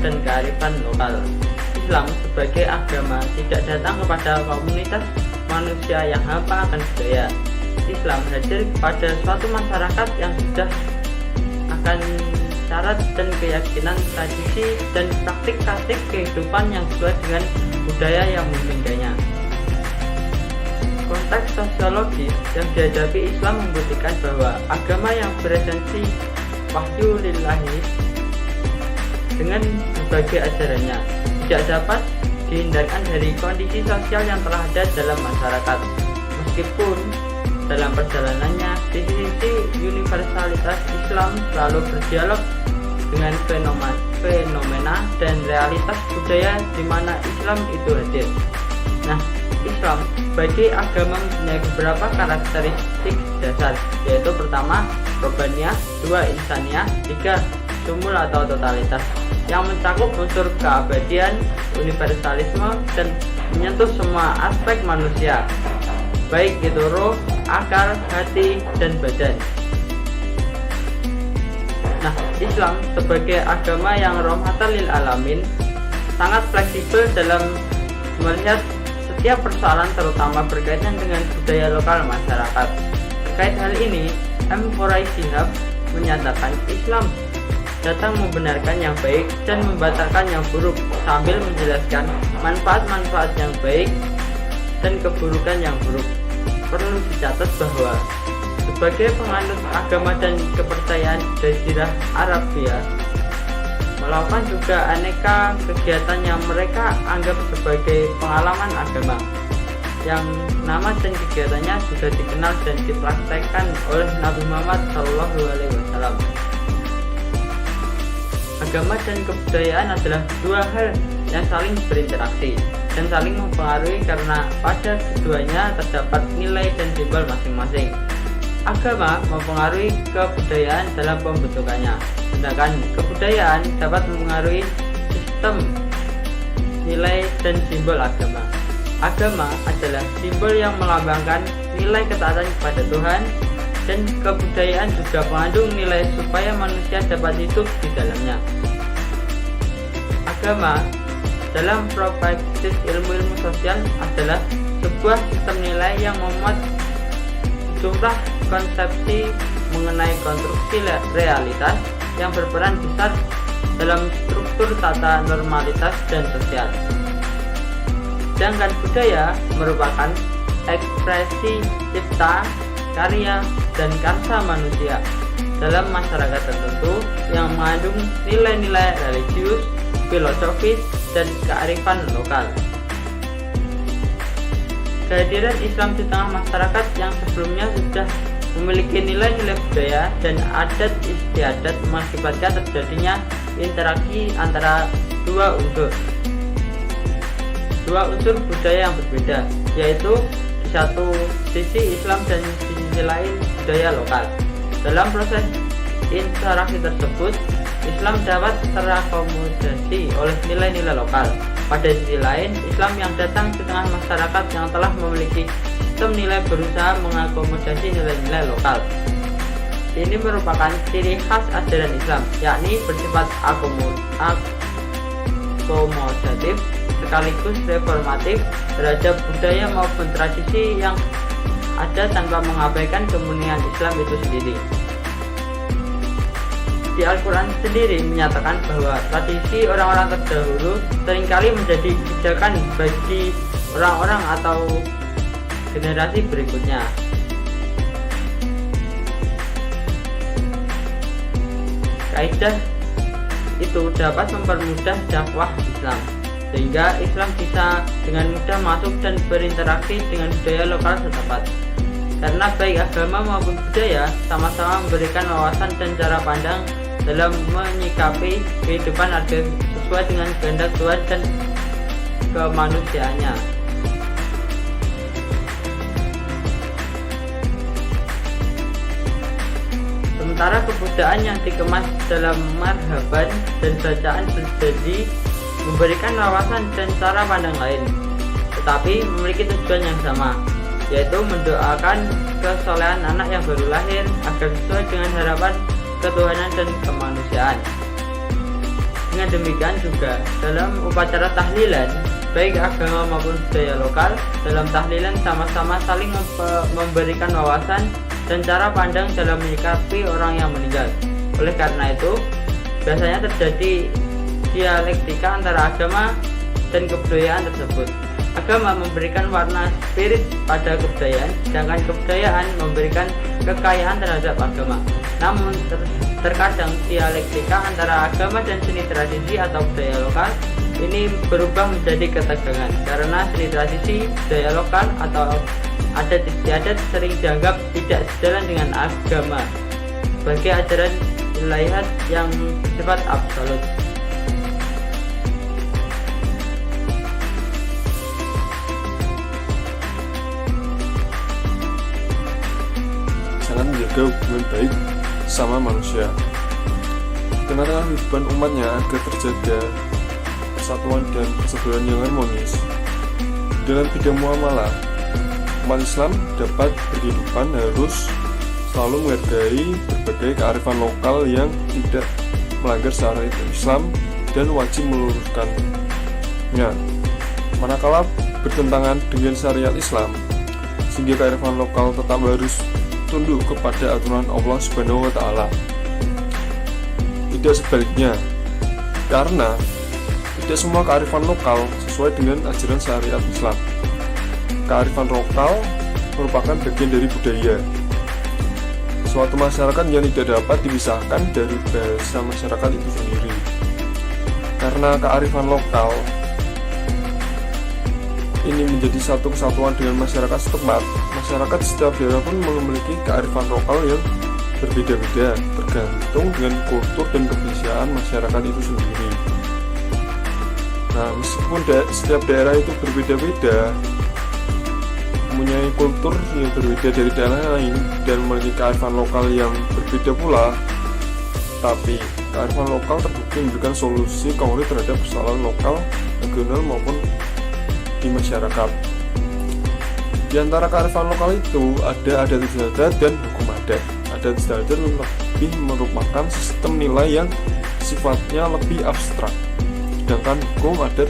dan kearifan lokal. Islam sebagai agama tidak datang kepada komunitas manusia yang hampa akan budaya. Islam hadir kepada suatu masyarakat yang sudah akan syarat dan keyakinan, tradisi, dan praktik-praktik kehidupan yang sesuai dengan budaya yang memilikinya. Konteks sosiologis yang dihadapi Islam membuktikan bahwa agama yang beresensi wahyu lillahi dengan berbagai ajarannya tidak dapat dihindarkan dari kondisi sosial yang telah ada dalam masyarakat. Meskipun dalam perjalanannya, di sisi universalitas Islam selalu berdialog dengan fenomena dan realitas budaya di mana Islam itu hadir. Nah, Islam bagi agama mempunyai beberapa karakteristik dasar, yaitu pertama, robaniyah, dua, insaniyah, tiga, sumul atau totalitas, yang mencakup unsur keabadian, universalisme, dan menyentuh semua aspek manusia, baik itu roh, akal, hati, dan badan. Nah, Islam sebagai agama yang rahmatan lil alamin sangat fleksibel dalam melihat setiap persoalan, terutama berkaitan dengan budaya lokal masyarakat. Terkait hal ini, M. Quraish Shihab menyatakan Islam datang membenarkan yang baik dan membatalkan yang buruk, sambil menjelaskan manfaat-manfaat yang baik dan keburukan yang buruk. Perlu dicatat bahwa sebagai penganut agama dan kepercayaan Jazirah Arabia melakukan juga aneka kegiatan yang mereka anggap sebagai pengalaman agama, yang nama dan kegiatannya sudah dikenal dan dipraktekkan oleh Nabi Muhammad SAW. Agama dan kebudayaan adalah dua hal yang saling berinteraksi dan saling mempengaruhi karena pada keduanya terdapat nilai dan simbol masing-masing. Agama mempengaruhi kebudayaan dalam pembentukannya, sedangkan kebudayaan dapat mempengaruhi sistem nilai dan simbol agama. Agama adalah simbol yang melambangkan nilai ketaatan kepada Tuhan, dan kebudayaan juga mengandung nilai supaya manusia dapat hidup di dalamnya. Agama dalam perspektif ilmu-ilmu sosial adalah sebuah sistem nilai yang memuat jumlah konsepsi mengenai konstruksi realitas yang berperan besar dalam struktur tata normalitas dan sosial. Sedangkan budaya merupakan ekspresi cipta, karya, dan karsa manusia dalam masyarakat tertentu yang mengandung nilai-nilai religius, filosofis, dan kearifan lokal. Kehadiran Islam di tengah masyarakat yang sebelumnya sudah memiliki nilai-nilai budaya dan adat istiadat mengakibatkan terjadinya interaksi antara dua unsur budaya yang berbeda, yaitu di satu sisi Islam dan di sisi lain budaya lokal. Dalam proses interaksi tersebut, Islam dapat terakomodasi oleh nilai-nilai lokal. Pada sisi lain, Islam yang datang di tengah masyarakat yang telah memiliki sistem nilai berusaha mengakomodasi nilai-nilai lokal. Ini merupakan ciri khas ajaran Islam, yakni bersifat akomodatif sekaligus reformatif terhadap budaya maupun tradisi yang ada tanpa mengabaikan kemuliaan Islam itu sendiri. Di Al-Quran sendiri menyatakan bahwa tradisi orang-orang terdahulu seringkali menjadi pijakan bagi orang-orang atau generasi berikutnya. Kaidah itu dapat mempermudah dakwah Islam, sehingga Islam bisa dengan mudah masuk dan berinteraksi dengan budaya lokal setempat. Karena baik agama maupun budaya sama-sama memberikan wawasan dan cara pandang dalam menyikapi kehidupan agar sesuai dengan kehendak Tuhan dan kemanusiaannya. Sementara kebudayaan yang dikemas dalam marhaban dan bacaan berjanji memberikan wawasan dan cara pandang lain, tetapi memiliki tujuan yang sama, yaitu mendoakan kesolehan anak yang baru lahir agar sesuai dengan harapan ketuhanan dan kemanusiaan. Dengan demikian juga dalam upacara tahlilan, baik agama maupun budaya lokal, dalam tahlilan sama-sama saling memberikan wawasan dan cara pandang dalam menyikapi orang yang meninggal. Oleh karena itu, biasanya terjadi dialektika antara agama dan kebudayaan tersebut. Agama memberikan warna spirit pada kebudayaan, sedangkan kebudayaan memberikan kekayaan terhadap agama. Namun terkadang dialektika antara agama dan seni tradisi atau budaya lokal ini berubah menjadi ketegangan karena seni tradisi, budaya lokal atau adat istiadat sering dianggap tidak sejalan dengan agama sebagai ajaran ilahiyat yang bersifat absolut. Sangat menjaga hubungan baik sama manusia. Di tengah kehidupan umatnya agar terjaga persatuan dan persaudaraan yang harmonis. Dalam bidang muamalah, umat Islam dapat berkehidupan harus selalu menghargai berbagai kearifan lokal yang tidak melanggar syariat Islam dan wajib meluruskannya. Manakala bertentangan dengan syariat Islam, sehingga kearifan lokal tetap harus tunduk kepada aturan Allah Subhanahu wa Ta'ala. Tidak sebaliknya, karena tidak semua kearifan lokal sesuai dengan ajaran syariat Islam. Kearifan lokal merupakan bagian dari budaya suatu masyarakat yang tidak dapat dipisahkan dari bahasa masyarakat itu sendiri. Karena kearifan lokal ini menjadi satu kesatuan dengan masyarakat setempat, masyarakat setiap daerah pun memiliki kearifan lokal yang berbeda-beda tergantung dengan kultur dan kebiasaan masyarakat itu sendiri. Nah, meskipun setiap daerah itu berbeda-beda, mempunyai kultur yang berbeda dari daerah lain dan memiliki kearifan lokal yang berbeda pula, tapi kearifan lokal terbukti memberikan solusi konkret terhadap persoalan lokal, regional maupun di masyarakat. Di antara kearifan lokal itu ada adat istiadat dan hukum adat. Adat istiadat lebih merupakan sistem nilai yang sifatnya lebih abstrak, sedangkan hukum adat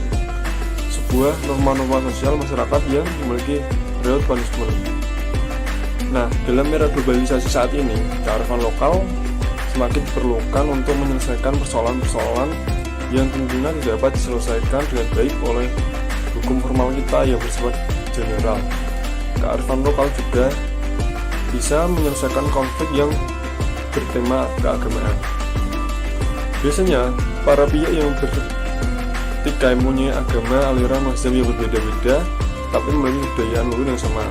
sebuah norma-norma sosial masyarakat yang memiliki real punishment. Nah, dalam era globalisasi saat ini, kearifan lokal semakin diperlukan untuk menyelesaikan persoalan-persoalan yang tentunya tidak dapat diselesaikan dengan baik oleh hukum formal kita yang bersifat general. Kearifan lokal juga bisa menyelesaikan konflik yang bertema keagamaan. Biasanya, para pihak yang bertikai mempunyai agama aliran mazhab yang berbeda-beda, tapi memiliki budaya luhur yang sama.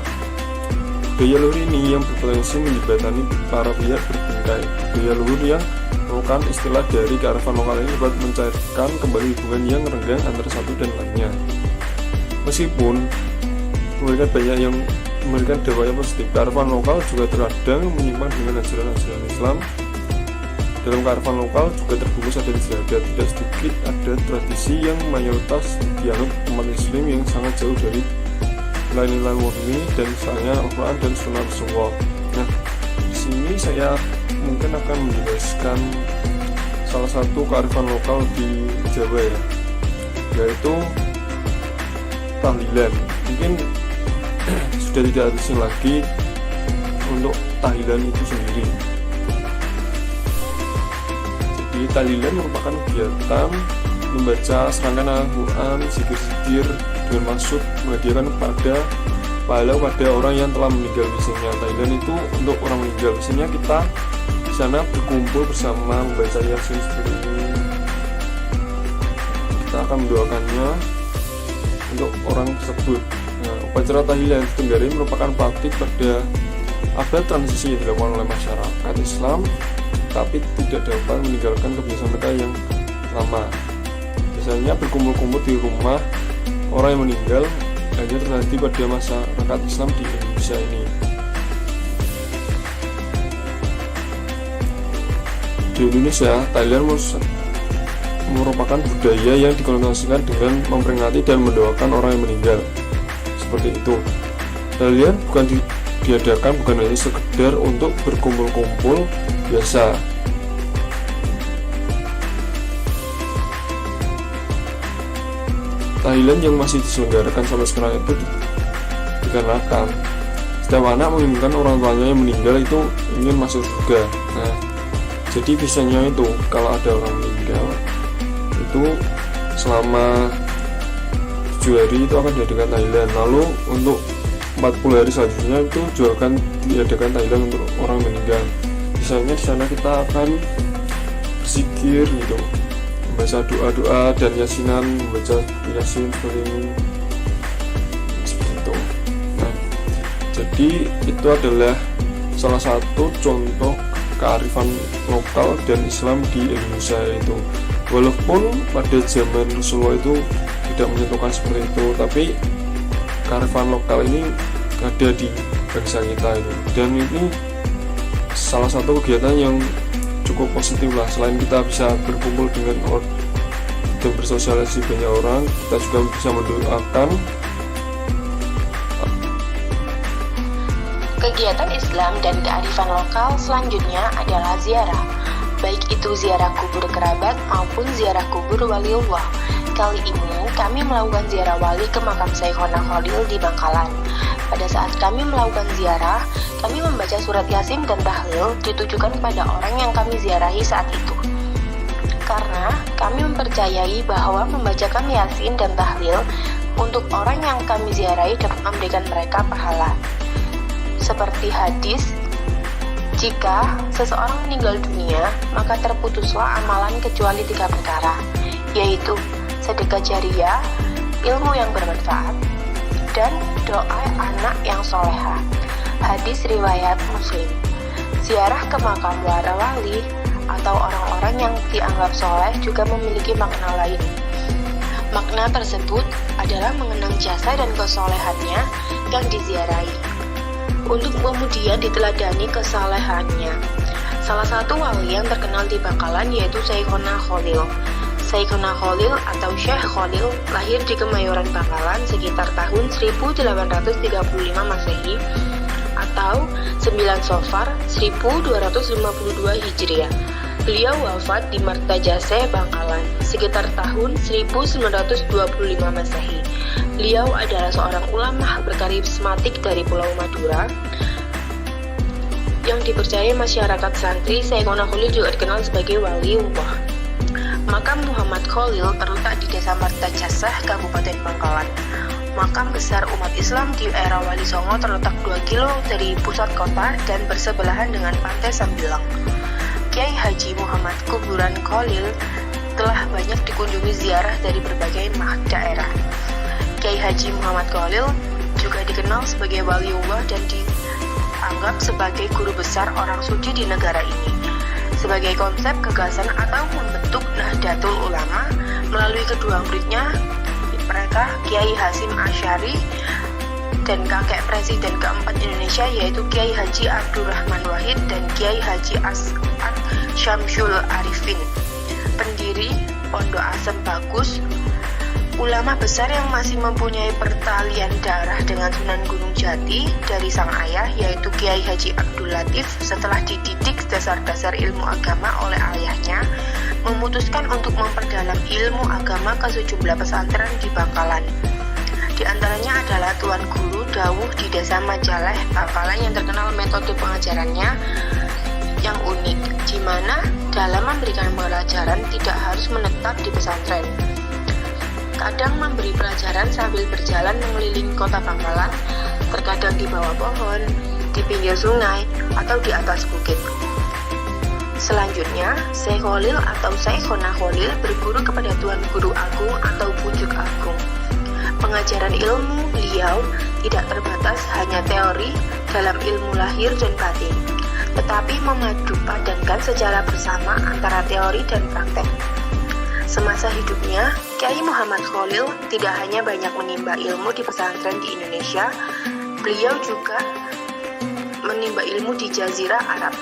Budaya luhur ini yang berpotensi menjembatani para pihak bertikai. Budaya luhur yang merupakan istilah dari kearifan lokal ini dapat mencairkan kembali hubungan yang renggang antara satu dan lainnya. Meskipun memberikan banyak yang memberikan dampak yang positif, kearifan lokal juga terkadang menyimpang dengan ajaran-ajaran Islam. Dalam kearifan lokal juga terbungkus adat istiadat. Tidak sedikit ada tradisi yang mayoritas dianut umat Muslim yang sangat jauh dari nilai-nilai murni dan misalnya Al-Quran dan Sunnah Rasulullah. Nah, di sini saya mungkin akan menjelaskan salah satu kearifan lokal di Jawa ya, yaitu tahlilan. Mungkin sudah tidak asing lagi untuk tahlilan itu sendiri. Jadi tahlilan merupakan kegiatan membaca serangkaian Al-Quran, zikir-zikir dengan maksud menghadiahkan kepada pahala pada orang yang telah meninggal. Biasanya tahlilan itu untuk orang meninggal. Biasanya kita di sana berkumpul bersama membaca Yasin seperti ini. Kita akan mendoakannya untuk orang tersebut. Nah, upacara tahlilan di Tenggara merupakan praktik pada abad transisi yang dilakukan oleh masyarakat Islam, tapi tidak dapat meninggalkan kebiasaan mereka yang lama. Biasanya berkumpul-kumpul di rumah orang yang meninggal hanya terjadi pada masyarakat Islam di Indonesia ini. Di Indonesia, tahlilan merupakan budaya yang dikonotasikan dengan memperingati dan mendoakan orang yang meninggal. Seperti itu. Tahlilan diadakan bukan hanya sekedar untuk berkumpul-kumpul biasa, tahlilan yang masih diselenggarakan sampai sekarang itu dikarenakan setiap anak menginginkan orang tuanya yang meninggal itu ingin masuk surga. Nah, jadi biasanya itu kalau ada orang meninggal itu selama 7 hari itu akan diadakan tahlilan. Lalu untuk 40 hari selanjutnya itu juga akan diadakan tahlilan untuk orang meninggal. Misalnya di sana kita akan berzikir gitu, membaca doa-doa dan yasinan, membaca yasin seperti ini, seperti itu. Nah, jadi itu adalah salah satu contoh kearifan lokal dan Islam di Indonesia itu. Walaupun pada zaman Rasulullah itu tidak menyentuhkan seperti itu, tapi kearifan lokal ini ada di bangsa kita itu. Dan ini salah satu kegiatan yang cukup positif lah. Selain kita bisa berkumpul dengan orang dan bersosialisasi banyak orang, kita juga bisa mendoakan. Kegiatan Islam dan kearifan lokal selanjutnya adalah ziarah, baik itu ziarah kubur kerabat maupun ziarah kubur waliullah. Kali ini kami melakukan ziarah wali ke makam Syekhona Khalil di Bangkalan. Pada saat kami melakukan ziarah, kami membaca surat Yasin dan tahlil ditujukan kepada orang yang kami ziarahi saat itu. Karena kami mempercayai bahwa membacakan Yasin dan tahlil untuk orang yang kami ziarahi dapat memberikan mereka pahala. Seperti hadis, jika seseorang meninggal dunia, maka terputuslah amalan kecuali 3 perkara, yaitu sedekah jariyah, ilmu yang bermanfaat, dan doa anak yang soleha. Hadis riwayat Muslim. Ziarah ke makam para wali atau orang-orang yang dianggap soleh juga memiliki makna lain. Makna tersebut adalah mengenang jasa dan kesolehannya yang diziarahi, untuk kemudian diteladani kesalehannya. Salah satu wali yang terkenal di Bangkalan yaitu Syekhona Khalil. Syekhona Khalil atau Syekh Khalil lahir di Kemayoran Bangkalan sekitar tahun 1835 Masehi atau 9 Safar 1252 Hijriah. Beliau wafat di Martajase, Bangkalan sekitar tahun 1925 Masehi. Beliau adalah seorang ulama berkarismatik dari Pulau Madura yang dipercaya masyarakat santri. Syekhona Khalil juga dikenal sebagai waliullah. Makam Muhammad Khalil terletak di Desa Martajasah, Kabupaten Bangkalan. Makam besar umat Islam di era Wali Songo terletak 2 kilo dari pusat kota dan bersebelahan dengan Pantai Sambilang. Kiai Haji Muhammad Kuburan Khalil telah banyak dikunjungi ziarah dari berbagai daerah. Kiai Haji Muhammad Khalil juga dikenal sebagai waliullah dan dianggap sebagai guru besar orang suci di negara ini. Sebagai konsep gagasan atau membentuk Nahdlatul Ulama melalui kedua muridnya, mereka Kiai Hasyim Asy'ari dan kakek presiden keempat Indonesia yaitu Kiai Haji Abdurrahman Wahid dan Kiai Haji As'ad Syamsul Arifin, pendiri Pondok Asem Bagus, ulama besar yang masih mempunyai pertalian darah dengan Sunan Gunung Jati dari sang ayah yaitu Kiai Haji Abdul Latif. Setelah dididik dasar-dasar ilmu agama oleh ayahnya, memutuskan untuk memperdalam ilmu agama ke sejumlah pesantren di Bangkalan. Di antaranya adalah Tuan Guru Dawuh di Desa Majaleh, Bangkalan yang terkenal metode pengajarannya yang unik, di mana dalam memberikan pelajaran tidak harus menetap di pesantren. Kadang memberi pelajaran sambil berjalan mengelilingi kota Bangkalan, terkadang di bawah pohon, di pinggir sungai, atau di atas bukit. Selanjutnya, Syekh Khalil atau Syekhona Khalil berguru kepada Tuan Guru Agung atau Pucuk Agung. Pengajaran ilmu beliau tidak terbatas hanya teori dalam ilmu lahir dan batin, tetapi memadupadankan secara bersama antara teori dan praktek. Semasa hidupnya, Kiai Muhammad Khalil tidak hanya banyak menimba ilmu di pesantren di Indonesia, beliau juga menimba ilmu di Jazirah Arab.